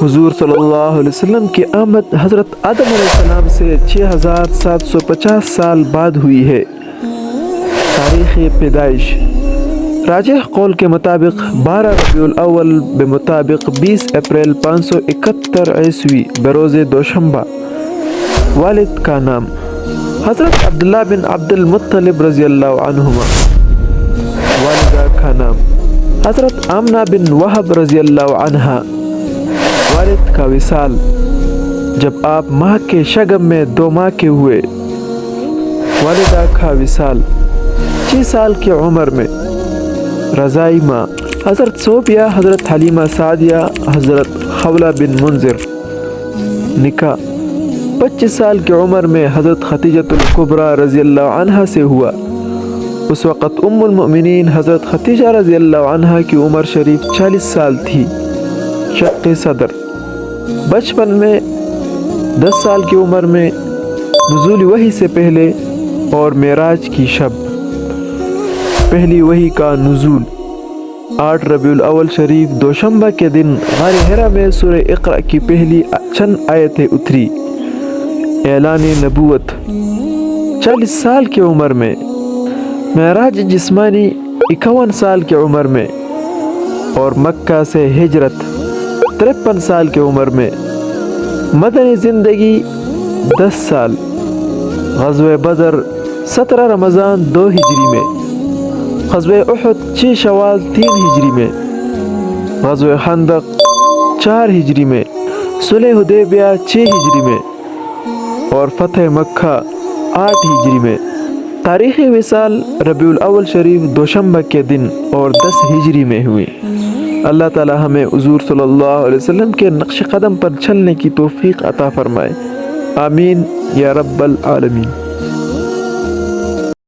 حضور صلی اللہ علیہ وسلم کی آمد حضرت آدم علیہ السلام سے 6750 سال بعد ہوئی ہے۔ تاریخ پیدائش راجح قول کے مطابق 12 ربیع الاول بمطابق 20 اپریل 571 عیسوی بروز دوشنبہ۔ والد کا نام حضرت عبداللہ بن عبد المطلب رضی اللہ عنہما۔ والدہ کا نام حضرت آمنہ بن وہب رضی اللہ عنہا۔ والد کا وصال جب آپ ماں کے شگم میں 2 ماہ کے ہوئے۔ والدہ کا وصال 6 سال کی عمر میں۔ رضائی ماں حضرت صوفیہ، حضرت حلیمہ سعدیہ، حضرت خولہ بن منذر۔ نکاح 25 سال کی عمر میں حضرت خدیجۃ الکبریٰ رضی اللہ عنہا سے ہوا۔ اس وقت ام المؤمنین حضرت خدیجہ رضی اللہ عنہا کی عمر شریف 40 سال تھی۔ شق صدر بچپن میں 10 سال کی عمر میں نزول وحی سے پہلے اور معراج کی شب۔ پہلی وحی کا نزول 8 ربیع الاول شریف دوشنبہ کے دن غار حرا میں سورہ اقرأ کی پہلی چند آیتیں اتری۔ اعلان نبوت 40 سال کی عمر میں۔ معراج جسمانی 51 سال کی عمر میں اور مکہ سے ہجرت 53 سال کی عمر میں۔ مدنی زندگی 10 سال۔ غزوہ بدر 17 رمضان 2 ہجری میں۔ غزوہ احد 6 شوال 3 ہجری میں۔ غزوہ خندق 4 ہجری میں۔ صلح حدیبیہ 6 ہجری میں اور فتح مکہ 8 ہجری میں۔ تاریخی وصال ربیع الاول شریف دوشنبہ کے دن اور 10 ہجری میں ہوئی۔ اللہ تعالی ہمیں حضور صلی اللہ علیہ وسلم کے نقش قدم پر چلنے کی توفیق عطا فرمائے، آمین یا رب العالمین۔